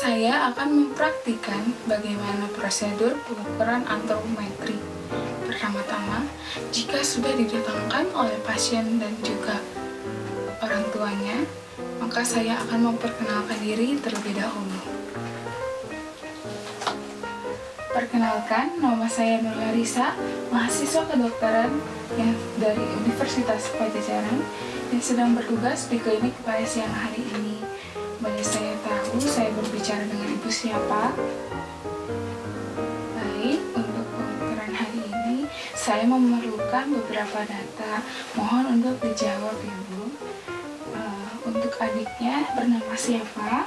Saya akan mempraktikkan bagaimana prosedur pengukuran antropometri. Pertama-tama, jika sudah didatangkan oleh pasien dan juga orang tuanya, maka saya akan memperkenalkan diri terlebih dahulu. Perkenalkan, nama saya Nur Larissa, mahasiswa kedokteran yang dari Universitas Pajajaran yang sedang bertugas di klinik pada siang hari ini. Boleh saya tahu saya berbicara dengan ibu siapa? Baik, untuk pengukuran hari ini saya memerlukan beberapa data. Mohon untuk dijawab ya Bu. Untuk adiknya bernama siapa?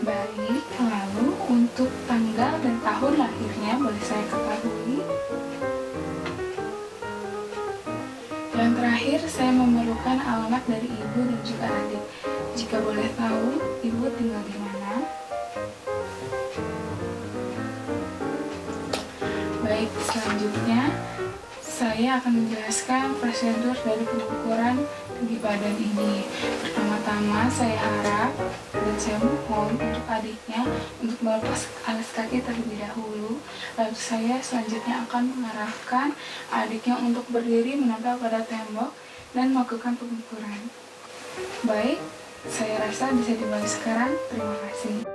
Baik, lalu untuk tanggal dan tahun lahirnya boleh saya ketahui? Yang terakhir, saya memerlukan alamat dari ibu dan juga adik. Jika boleh tahu, ibu tinggal di mana? Baik, selanjutnya saya akan menjelaskan prosedur dari pengukuran tinggi badan ini. Pertama-tama, saya harap dan saya mohon untuk adiknya untuk melepas alas kaki terlebih dahulu. Lalu saya selanjutnya akan mengarahkan adiknya untuk berdiri menempel pada tembok dan melakukan pengukuran. Baik, saya rasa bisa dimulai sekarang. Terima kasih.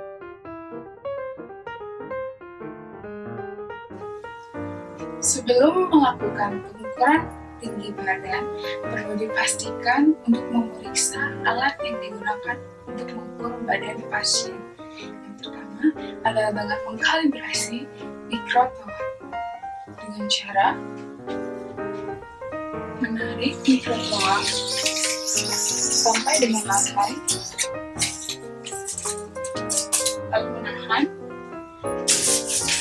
Sebelum melakukan pengukuran tinggi badan, perlu dipastikan untuk memeriksa alat yang digunakan untuk mengukur badan pasien. Yang pertama adalah dengan mengkalibrasi mikrotoa dengan cara menarik mikrotoa sampai dengan lantai, lalu menahan.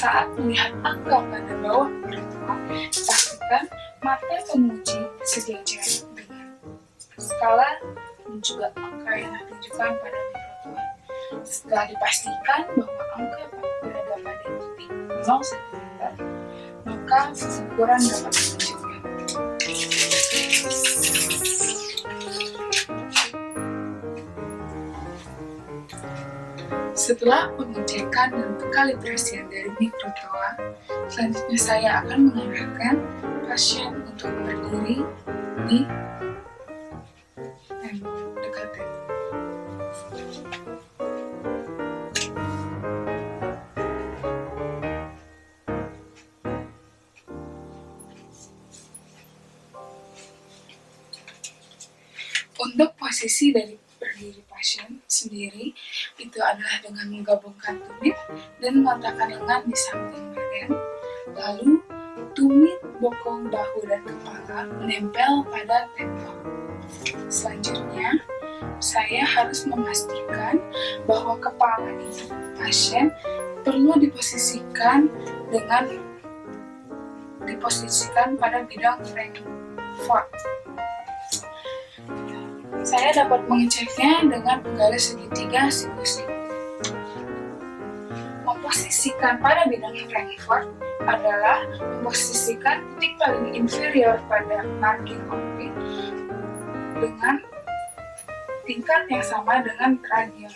Saat melihat angka pada bawah mikrotoa, pastikan mata penguji sejajar dengan skala dan juga angka yang ditunjukkan pada mikrotoa. Setelah dipastikan bahwa angka berada pada titik 0 cm, maka pengukuran dapat dilanjutkan. Setelah pengecekan dan pengkalibrasian dari mikrotoa, selanjutnya saya akan mengarahkan pasien untuk berdiri di tembok dekat tembok. Untuk posisi dari berdiri pasien sendiri itu adalah dengan menggabungkan tumit dan meletakkan lengan di samping badan, lalu tumit, bokong, bahu, dan kepala menempel pada tembok. Selanjutnya, saya harus memastikan bahwa kepala ibu pasien perlu diposisikan pada bidang Frankfurt. Saya dapat mengeceknya dengan penggaris segitiga siku-siku. Memposisikan pada bidang Frankfurt adalah memposisikan titik paling inferior pada margin orbit dengan tingkat yang sama dengan radian.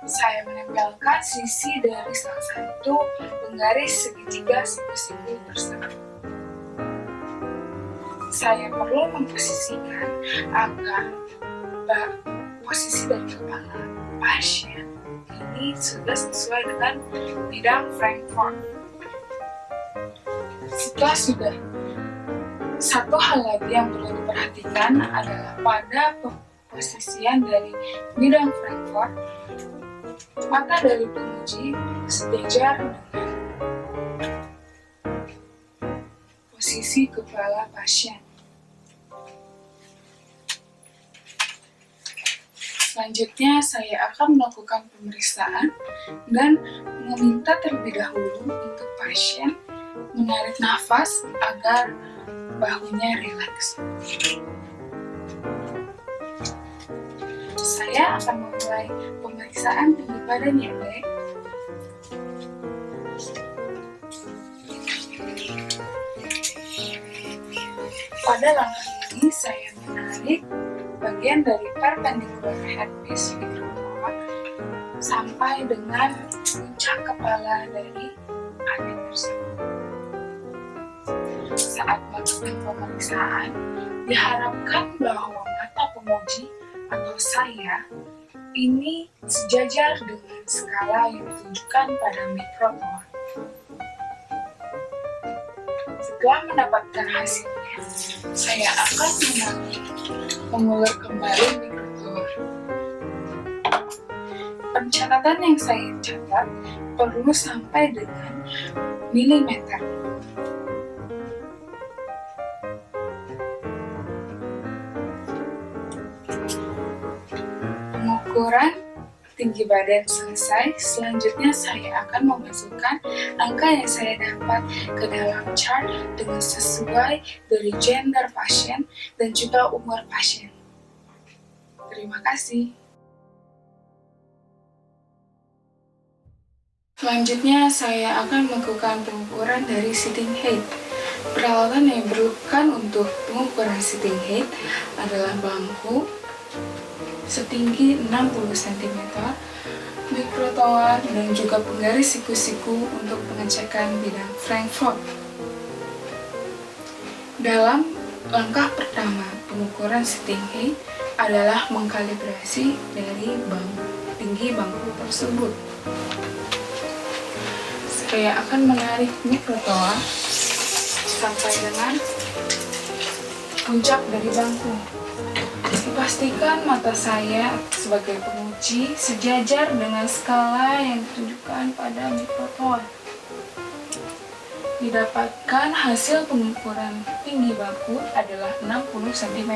Saya menempelkan sisi dari salah satu penggaris segitiga siku-siku tersebut. Saya perlu memposisikan agar posisi dari kepala pasien ini sudah sesuai dengan bidang Frankfurt. Setelah sudah, satu hal lagi yang perlu diperhatikan adalah pada posisian dari bidang Frankfurt, mata dari penguji sejajar dengan posisi kepala pasien. Selanjutnya, saya akan melakukan pemeriksaan dan meminta terlebih dahulu untuk pasien menarik nafas agar bahunya rileks. Saya akan memulai pemeriksaan tinggi badan ya, baik. Pada langkah ini saya menarik menarik bagian dari perpendikular headpiece mikrotoa sampai dengan puncak kepala dari adik tersebut. Saat melakukan pemeriksaan, diharapkan bahwa mata penguji atau saya ini sejajar dengan skala yang ditunjukkan pada mikrotoa. Setelah mendapatkan hasilnya, saya akan mengulur kembali mikrotoa. Pencatatan yang saya catat perlu sampai dengan milimeter. Pengukuran tinggi badan selesai, selanjutnya saya akan memasukkan angka yang saya dapat ke dalam chart dengan sesuai dari gender pasien dan juga umur pasien. Terima kasih. Selanjutnya saya akan melakukan pengukuran dari sitting height. Peralatan yang diperlukan untuk pengukuran sitting height adalah bangku setinggi 60 cm, mikrotoa, dan juga penggaris siku-siku untuk pengecekan bidang Frankfurt. Dalam langkah pertama, pengukuran sitting height adalah mengkalibrasi dari tinggi bangku tersebut. Saya akan menarik mikrotoa sampai dengan puncak dari bangku. Dipastikan mata saya sebagai penguji sejajar dengan skala yang ditunjukkan pada mikrotoa. Didapatkan hasil pengukuran tinggi bangku adalah 60 cm.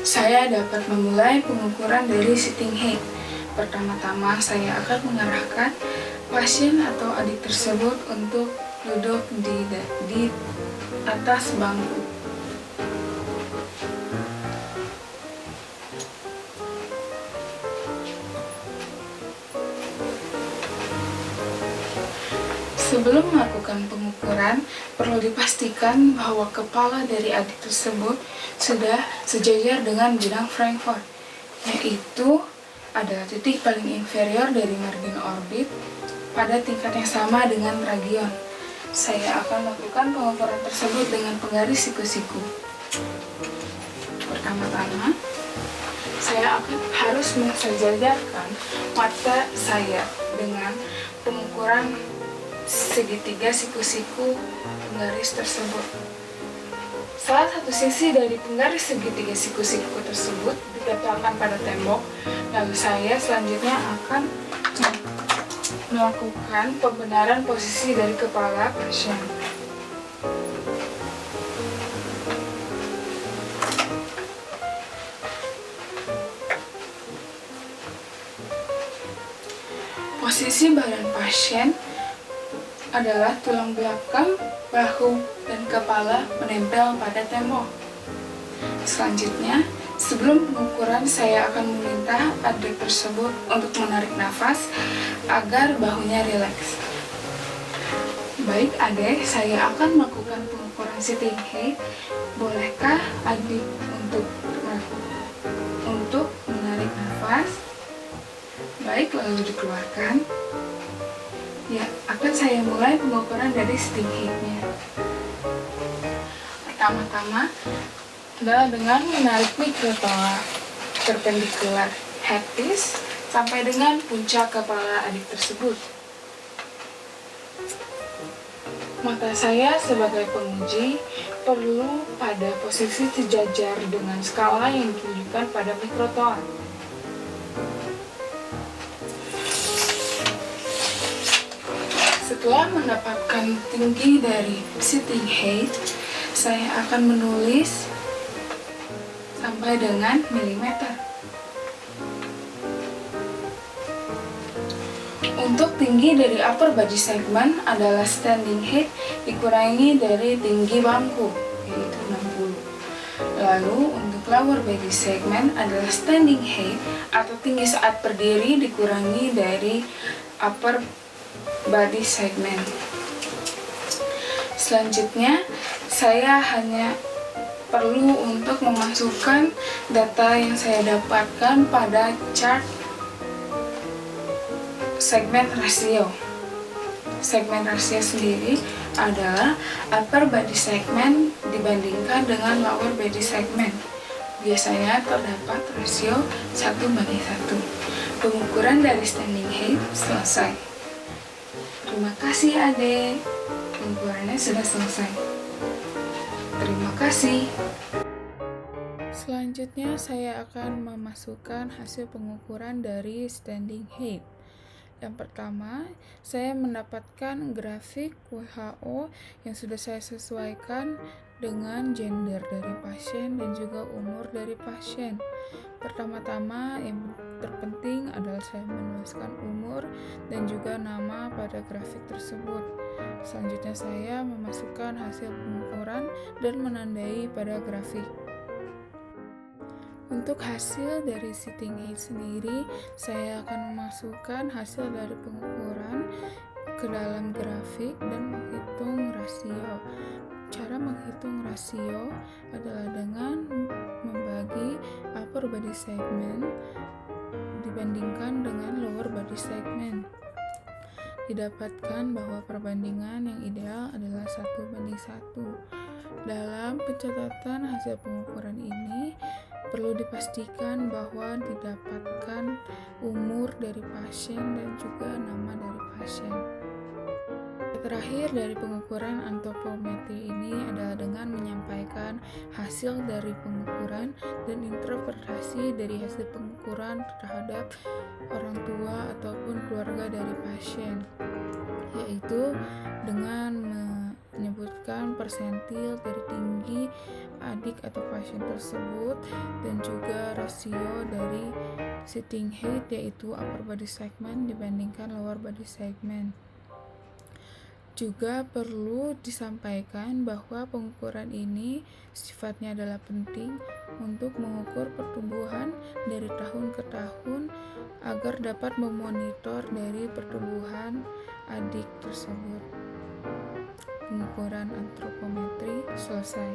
Saya dapat memulai pengukuran dari sitting height. Pertama-tama saya akan mengarahkan pasien atau adik tersebut untuk duduk di atas bangku. Sebelum melakukan pengukuran, perlu dipastikan bahwa kepala dari adik tersebut sudah sejajar dengan bidang Frankfurt, yaitu adalah titik paling inferior dari margin orbit pada tingkat yang sama dengan ragion. Saya akan melakukan pengukuran tersebut dengan penggaris siku-siku. Pertama-tama, saya harus mensejajarkan mata saya dengan pengukuran segitiga siku-siku penggaris tersebut. Salah satu sisi dari penggaris segitiga siku-siku tersebut ditempelkan pada tembok, lalu saya selanjutnya akan melakukan pembenaran posisi dari kepala pasien. Posisi badan pasien adalah tulang belakang, bahu, dan kepala menempel pada tembok. Selanjutnya, sebelum pengukuran saya akan meminta adik tersebut untuk menarik nafas agar bahunya rileks. Baik adik, saya akan melakukan pengukuran sitting height. Bolehkah adik untuk menarik nafas? Baik, lalu dikeluarkan. Ya, akan saya mulai pengukuran dari sitting height-nya. Pertama-tama adalah dengan menarik mikrotoa perpendikular headpiece sampai dengan puncak kepala adik tersebut. Mata saya sebagai penguji perlu pada posisi sejajar dengan skala yang ditunjukkan pada mikrotoa. Setelah mendapatkan tinggi dari sitting height, saya akan menulis sampai dengan milimeter. Untuk tinggi dari upper body segment adalah standing height dikurangi dari tinggi bangku, yaitu 60. Lalu untuk lower body segment adalah standing height atau tinggi saat berdiri dikurangi dari upper body segment. Selanjutnya, saya hanya perlu untuk memasukkan data yang saya dapatkan pada chart segmen rasio. Segmen rasio sendiri adalah upper body segment dibandingkan dengan lower body segment. Biasanya terdapat rasio 1:1. Pengukuran dari standing height selesai. Terima kasih adik. Pengukurannya sudah selesai. Terima kasih. Selanjutnya saya akan memasukkan hasil pengukuran dari standing height. Yang pertama, saya mendapatkan grafik WHO yang sudah saya sesuaikan dengan gender dari pasien dan juga umur dari pasien. Pertama-tama yang terpenting adalah saya menuliskan umur dan juga nama pada grafik tersebut. Selanjutnya saya memasukkan hasil pengukuran dan menandai pada grafik. Untuk hasil dari sitting height sendiri, saya akan memasukkan hasil dari pengukuran ke dalam grafik dan menghitung rasio. Cara menghitung rasio adalah dengan membagi upper body segment dibandingkan dengan lower body segment. Didapatkan bahwa perbandingan yang ideal adalah 1:1. Dalam pencatatan hasil pengukuran ini, perlu dipastikan bahwa didapatkan umur dari pasien dan juga nama dari pasien. Terakhir dari pengukuran antropometri ini adalah dengan menyampaikan hasil dari pengukuran dan interpretasi dari hasil pengukuran terhadap orang tua ataupun keluarga dari pasien, yaitu dengan menyebutkan persentil dari tinggi adik atau pasien tersebut dan juga rasio dari sitting height yaitu upper body segment dibandingkan lower body segment. Juga perlu disampaikan bahwa pengukuran ini sifatnya adalah penting untuk mengukur pertumbuhan dari tahun ke tahun agar dapat memonitor dari pertumbuhan adik tersebut. Pengukuran antropometri selesai.